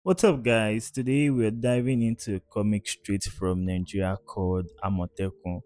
What's up, guys? Today we're diving into a comic straight from Nigeria called Amotekun.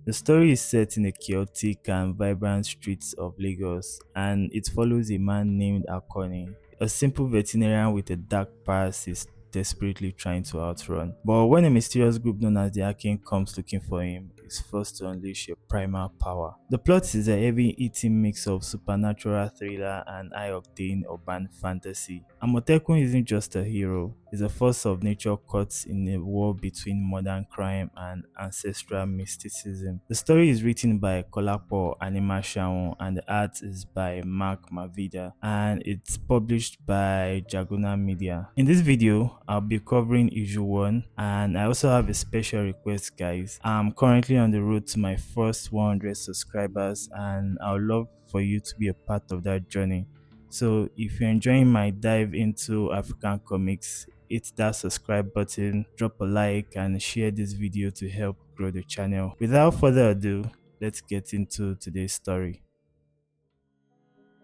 The story is set in the chaotic and vibrant streets of Lagos, and it follows a man named Akoni, a simple veterinarian with a dark past he's desperately trying to outrun. But when a mysterious group known as the Akin comes looking for him, he's forced to unleash a primal power. The plot is a heavy-eating mix of supernatural thriller and high-octane urban fantasy. Amotekun isn't just a hero, he's a force of nature caught in a war between modern crime and ancestral mysticism. The story is written by Kolapo Animashaun and the art is by Mark Mavida, and it's published by Jaguna Media. In this video, I'll be covering issue 1, and I also have a special request, guys. I'm currently on the road to my first 100 subscribers, and I would love for you to be a part of that journey. So if you're enjoying my dive into African comics, hit that subscribe button, drop a like, and share this video to help grow the channel. Without further ado, let's get into today's story.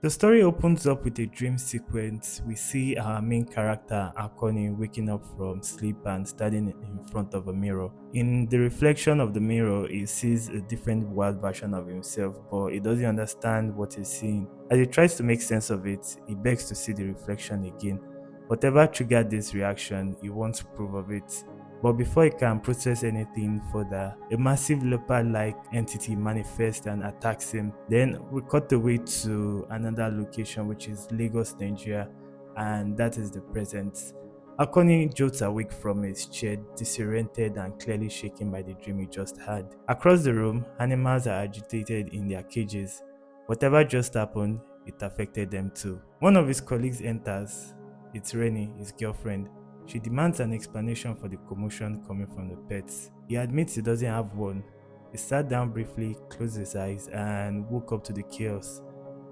The story opens up with a dream sequence. We see our main character, Akoni, waking up from sleep and standing in front of a mirror. In the reflection of the mirror, he sees a different wild version of himself, but he doesn't understand what he's seeing. As he tries to make sense of it, he begs to see the reflection again. Whatever triggered this reaction, he wants proof of it. But before he can process anything further, a massive leopard-like entity manifests and attacks him. Then we cut away to another location, which is Lagos, Nigeria, and that is the present. Akoni jolts awake from his chair, disoriented and clearly shaken by the dream he just had. Across the room, animals are agitated in their cages. Whatever just happened, it affected them too. One of his colleagues enters. It's Rennie, his girlfriend. She demands an explanation for the commotion coming from the pets. He admits he doesn't have one. He sat down briefly, closed his eyes, and woke up to the chaos.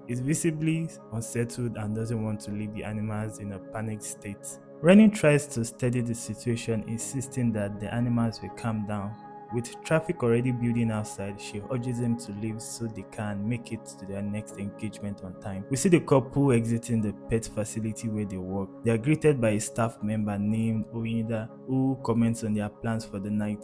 He's visibly unsettled and doesn't want to leave the animals in a panicked state. Rennie tries to steady the situation, insisting that the animals will calm down. With traffic already building outside, she urges them to leave so they can make it to their next engagement on time. We see the couple exiting the pet facility where they work. They are greeted by a staff member named Oyinda, who comments on their plans for the night.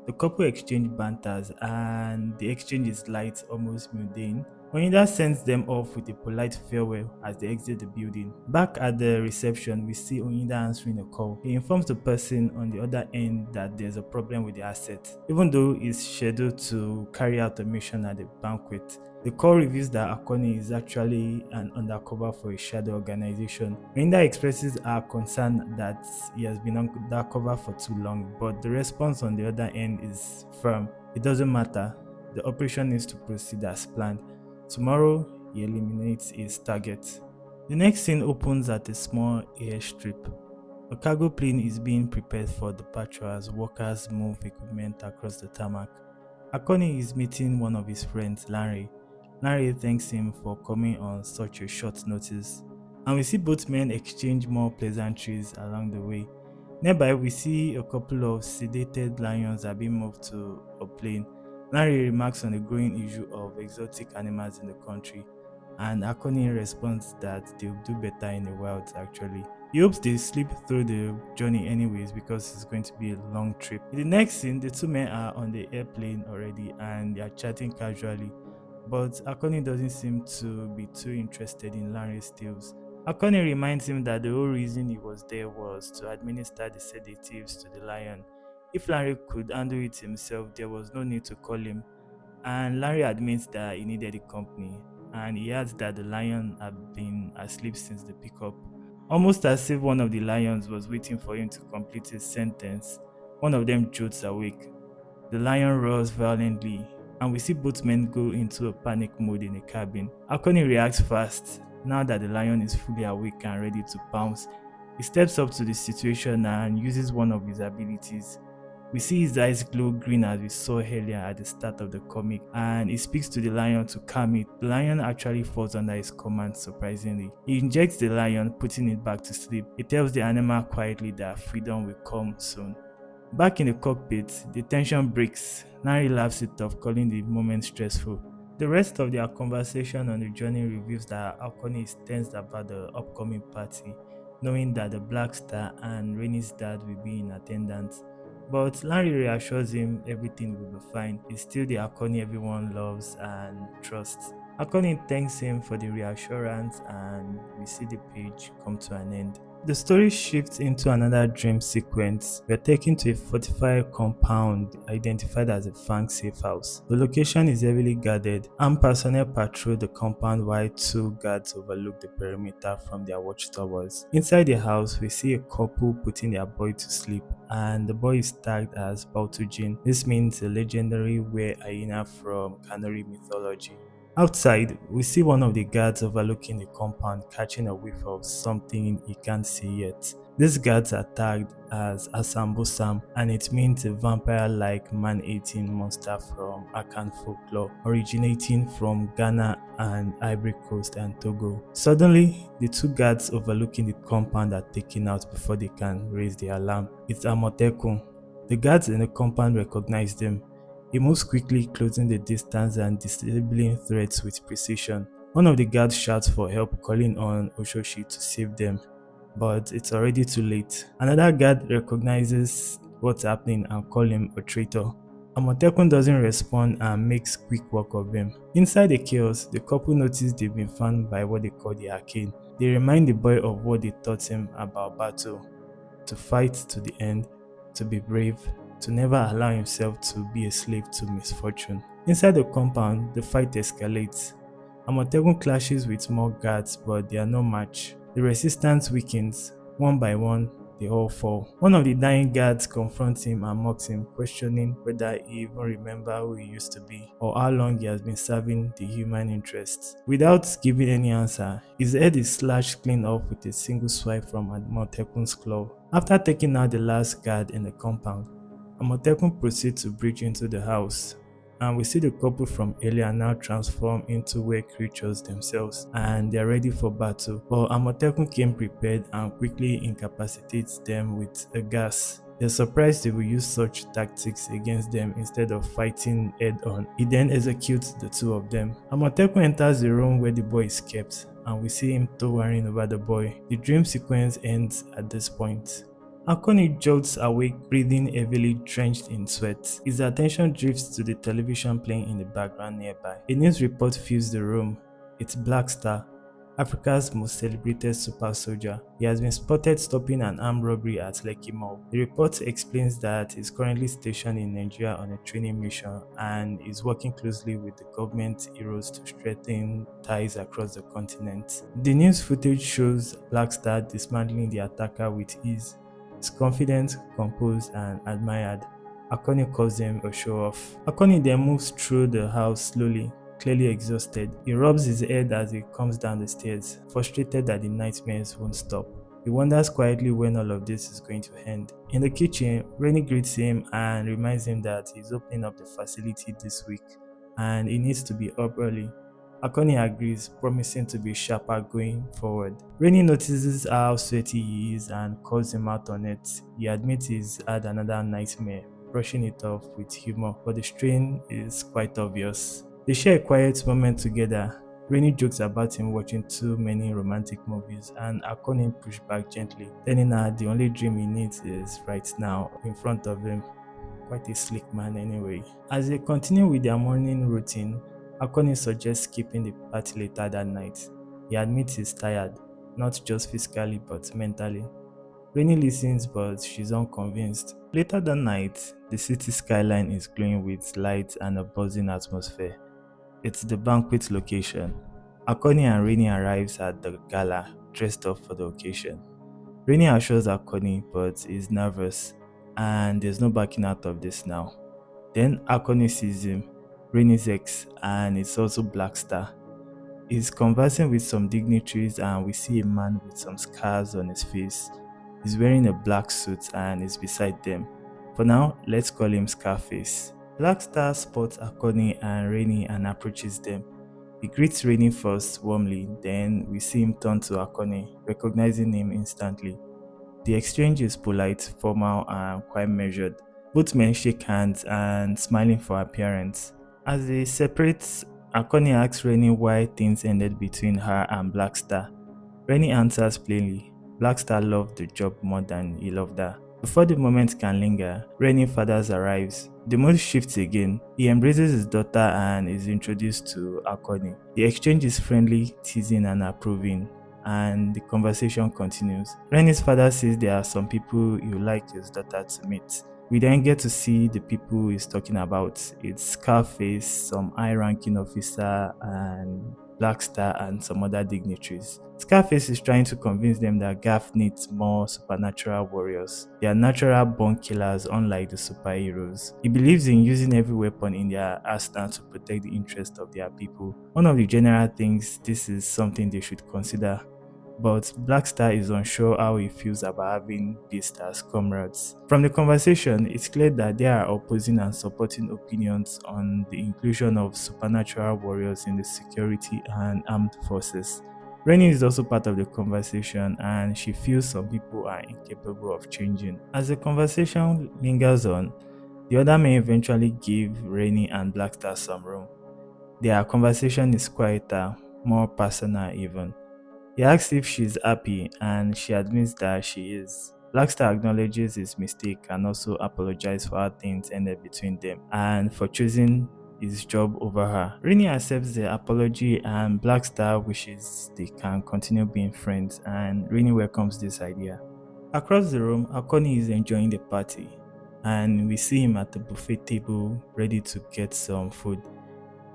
The couple exchange banters and the exchange is light, almost mundane. Oyinda sends them off with a polite farewell as they exit the building. Back at the reception, we see Oyinda answering a call. He informs the person on the other end that there's a problem with the asset, even though he's scheduled to carry out a mission at the banquet. The call reveals that Akoni is actually an undercover for a shadow organization. Oyinda expresses her concern that he has been undercover for too long, but the response on the other end is firm. It doesn't matter. The operation needs to proceed as planned. Tomorrow, he eliminates his target. The next scene opens at a small airstrip. A cargo plane is being prepared for departure as workers move equipment across the tarmac. Akoni is meeting one of his friends, Larry. Larry thanks him for coming on such a short notice, and we see both men exchange more pleasantries along the way. Nearby, we see a couple of sedated lions are being moved to a plane. Larry remarks on the growing issue of exotic animals in the country, and Akoni responds that they'll do better in the wild actually. He hopes they sleep through the journey anyways because it's going to be a long trip. In the next scene, the two men are on the airplane already and they are chatting casually, but Akoni doesn't seem to be too interested in Larry's tales. Akoni reminds him that the whole reason he was there was to administer the sedatives to the lion. If Larry could handle it himself, there was no need to call him. And Larry admits that he needed the company, and he adds that the lion had been asleep since the pickup. Almost as if one of the lions was waiting for him to complete his sentence, one of them jolts awake. The lion roars violently, and we see both men go into a panic mode in the cabin. Akoni reacts fast. Now that the lion is fully awake and ready to pounce, he steps up to the situation and uses one of his abilities. We see his eyes glow green as we saw earlier at the start of the comic, and he speaks to the lion to calm it. The lion actually falls under his command surprisingly. He injects the lion, putting it back to sleep. He tells the animal quietly that freedom will come soon. Back in the cockpit, the tension breaks. Larry laughs it off, calling the moment stressful. The rest of their conversation on the journey reveals that Akoni is tensed about the upcoming party. knowing that the Black Star and Rainey's dad will be in attendance. But Larry reassures him everything will be fine. He's still the Akoni everyone loves and trusts. Akoni thanks him for the reassurance, and we see the page come to an end. The story shifts into another dream sequence. We are taken to a fortified compound identified as a Fang safe house. The location is heavily guarded. Armed personnel patrol the compound while two guards overlook the perimeter from their watchtowers. Inside the house, we see a couple putting their boy to sleep, and the boy is tagged as Bautujin. This means a legendary were hyena from Canary mythology. Outside, we see one of the guards overlooking the compound catching a whiff of something he can't see yet. These guards are tagged as Asambosam, and it means a vampire-like man-eating monster from Akan folklore, originating from Ghana and Ivory Coast and Togo. Suddenly, the two guards overlooking the compound are taken out before they can raise the alarm. It's Amotekun. The guards in the compound recognize them. He moves quickly, closing the distance and disabling threats with precision. One of the guards shouts for help, calling on Oshoshi to save them, but it's already too late. Another guard recognizes what's happening and calls him a traitor. Amotekun doesn't respond and makes quick work of him. Inside the chaos, the couple notice they've been found by what they call the arcane. They remind the boy of what they taught him about battle: to fight to the end, to be brave, to never allow himself to be a slave to misfortune. Inside the compound, the fight escalates. Amotekun clashes with more guards, but they are no match. The resistance weakens. One by one, they all fall. One of the dying guards confronts him and mocks him, questioning whether he even remembers who he used to be or how long he has been serving the human interests. Without giving any answer, his head is slashed clean off with a single swipe from Amotekun's claw. After taking out the last guard in the compound, Amotekun proceeds to breach into the house, and we see the couple from earlier now transform into were creatures themselves, and they are ready for battle. But Amotekun came prepared and quickly incapacitates them with a gas. They're surprised they will use such tactics against them instead of fighting head on. He then executes the two of them. Amotekun enters the room where the boy is kept, and we see him towering over the boy. The dream sequence ends at this point. Akoni jolts awake, breathing heavily, drenched in sweat. His attention drifts to the television playing in the background nearby. A news report fills the room. It's Black Star, Africa's most celebrated super soldier. He has been spotted stopping an armed robbery at Lekki Mall. The report explains that he's currently stationed in Nigeria on a training mission and is working closely with the government heroes to strengthen ties across the continent. The news footage shows Black Star dismantling the attacker with ease. He's confident, composed, and admired. Akoni calls him a show-off. Akoni then moves through the house slowly, clearly exhausted. He rubs his head as he comes down the stairs, frustrated that the nightmares won't stop. He wonders quietly when all of this is going to end. In the kitchen, Rainy greets him and reminds him that he's opening up the facility this week and he needs to be up early. Akoni agrees, promising to be sharper going forward. Rainy notices how sweaty he is and calls him out on it. He admits he's had another nightmare, brushing it off with humor, but the strain is quite obvious. They share a quiet moment together. Rainy jokes about him watching too many romantic movies, and Akoni pushes back gently, telling her the only dream he needs is right now in front of him. Quite a slick man anyway. As they continue with their morning routine, Akoni suggests skipping the party later that night. He admits he's tired, not just physically but mentally. Rainy listens, but she's unconvinced. Later that night, the city skyline is glowing with lights and a buzzing atmosphere. It's the banquet location. Akoni and Rainy arrives at the gala, dressed up for the occasion. Rainy assures Akoni, but is nervous, and there's no backing out of this now. Then Akoni sees him, Rainy's ex, and it's also Black Star. He's conversing with some dignitaries, and we see a man with some scars on his face. He's wearing a black suit and is beside them. For now, let's call him Scarface. Black Star spots Akoni and Rainy and approaches them. He greets Rainy first warmly, then we see him turn to Akoni, recognizing him instantly. The exchange is polite, formal, and quite measured. Both men shake hands and smiling for appearance. As they separate, Akoni asks Rainy why things ended between her and Black Star. Rainy answers plainly, Blackstar loved the job more than he loved her. Before the moment can linger, Rainy Fathers arrives. The mood shifts again. He embraces his daughter and is introduced to Akoni. The exchange is friendly, teasing, and approving, and the conversation continues. Rainy's father says there are some people he would like his daughter to meet. We then get to see the people he's talking about. It's Scarface, some high-ranking officer, and Blackstar, and some other dignitaries. Scarface is trying to convince them that Gaff needs more supernatural warriors. They are natural born killers, unlike the superheroes. He believes in using every weapon in their arsenal to protect the interest of their people. One of the general thinks this is something they should consider, but Blackstar is unsure how he feels about having Beast as comrades. From the conversation, it's clear that there are opposing and supporting opinions on the inclusion of supernatural warriors in the security and armed forces. Rennie is also part of the conversation, and she feels some people are incapable of changing. As the conversation lingers on, the other men eventually give Rennie and Blackstar some room. Their conversation is quieter, more personal even. He asks if she's happy, and she admits that she is. Blackstar acknowledges his mistake and also apologizes for how things ended between them and for choosing his job over her. Rini accepts the apology, and Blackstar wishes they can continue being friends, and Rini welcomes this idea. Across the room, Akoni is enjoying the party, and we see him at the buffet table ready to get some food.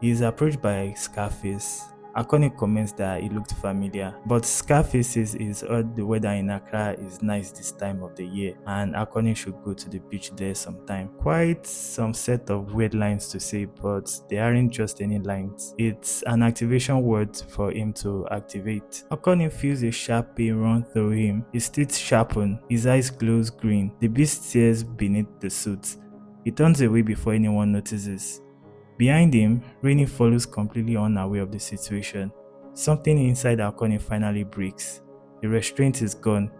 He is approached by Scarface. Akoni comments that he looked familiar, but Scarface says he's heard the weather in Accra is nice this time of the year, and Akoni should go to the beach there sometime. Quite some set of weird lines to say, but they aren't just any lines. It's an activation word for him to activate. Akoni feels a sharp pain run through him. His teeth sharpen, his eyes glows green. The beast stares beneath the suit. He turns away before anyone notices. Behind him, Rainy follows completely unaware of the situation. Something inside Akoni finally breaks. The restraint is gone.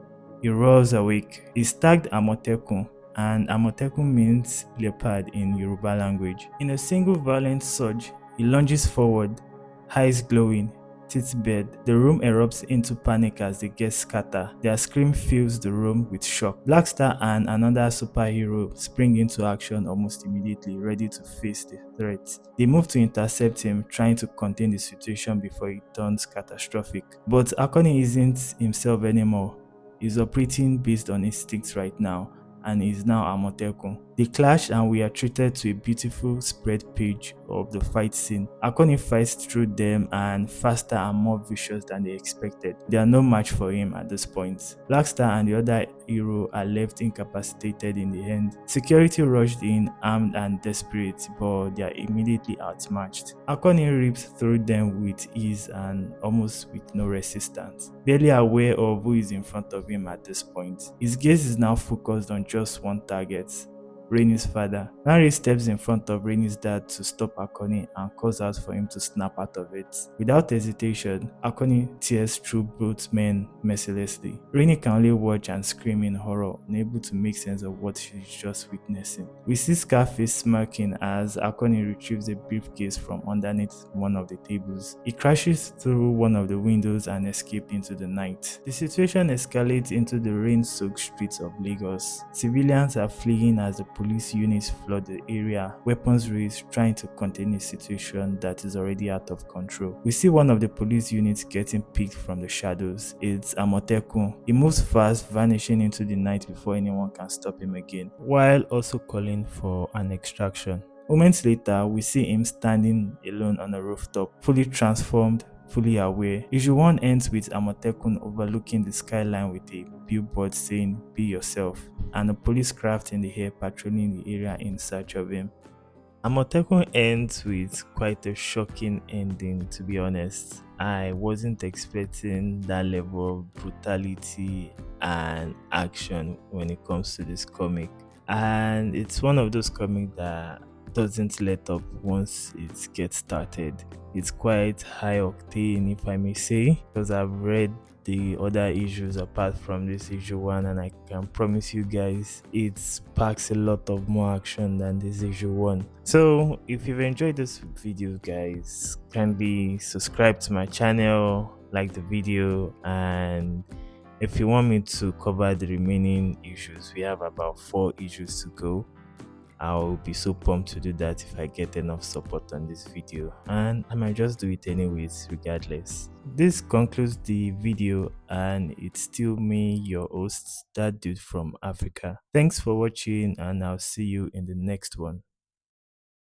He roars awake. He's tagged Amotekun, and Amotekun means leopard in Yoruba language. In a single violent surge, he lunges forward, eyes glowing, teeth bared. The room erupts into panic as the guests scatter. Their scream fills the room with shock. Blackstar and another superhero spring into action almost immediately, ready to face the threat. They move to intercept him, trying to contain the situation before it turns catastrophic. But Akoni isn't himself anymore. He's operating based on instincts right now, and is now Amotekun. They clash, and we are treated to a beautiful spread page of the fight scene. Akoni fights through them, and faster and more vicious than they expected. They are no match for him at this point. Blackstar and the other hero are left incapacitated in the end. Security rushed in, armed and desperate, but they are immediately outmatched. Akoni rips through them with ease and almost with no resistance. Barely aware of who is in front of him at this point, his gaze is now focused on just one target: Rainey's father. Larry steps in front of Rainey's dad to stop Akoni and calls out for him to snap out of it. Without hesitation, Akoni tears through both men mercilessly. Rainey can only watch and scream in horror, unable to make sense of what she's just witnessing. We see Scarface smirking as Akoni retrieves a briefcase from underneath one of the tables. He crashes through one of the windows and escapes into the night. The situation escalates into the rain-soaked streets of Lagos. Civilians are fleeing as the police units flood the area, weapons raised, trying to contain a situation that is already out of control. We see one of the police units getting picked from the shadows. It's Amotekun. He moves fast, vanishing into the night before anyone can stop him again, while also calling for an extraction. Moments later, we see him standing alone on a rooftop, fully transformed, fully aware. Issue 1 ends with Amotekun overlooking the skyline with a billboard saying, "Be yourself," and a police craft in the air patrolling the area in search of him. Amotekun ends with quite a shocking ending, to be honest. I wasn't expecting that level of brutality and action when it comes to this comic. And it's one of those comics that doesn't let up once it gets started. It's quite high octane, if I may say, because I've read the other issues apart from this issue 1, and I can promise you guys it packs a lot of more action than this issue 1. So if you've enjoyed this video, guys, kindly subscribe to my channel, like the video, and If you want me to cover the remaining issues, we have about 4 issues to go. I'll be so pumped to do that if I get enough support on this video, and I might just do it anyways regardless. This concludes the video, and it's still me, your host, that dude from Africa. Thanks for watching, and I'll see you in the next one.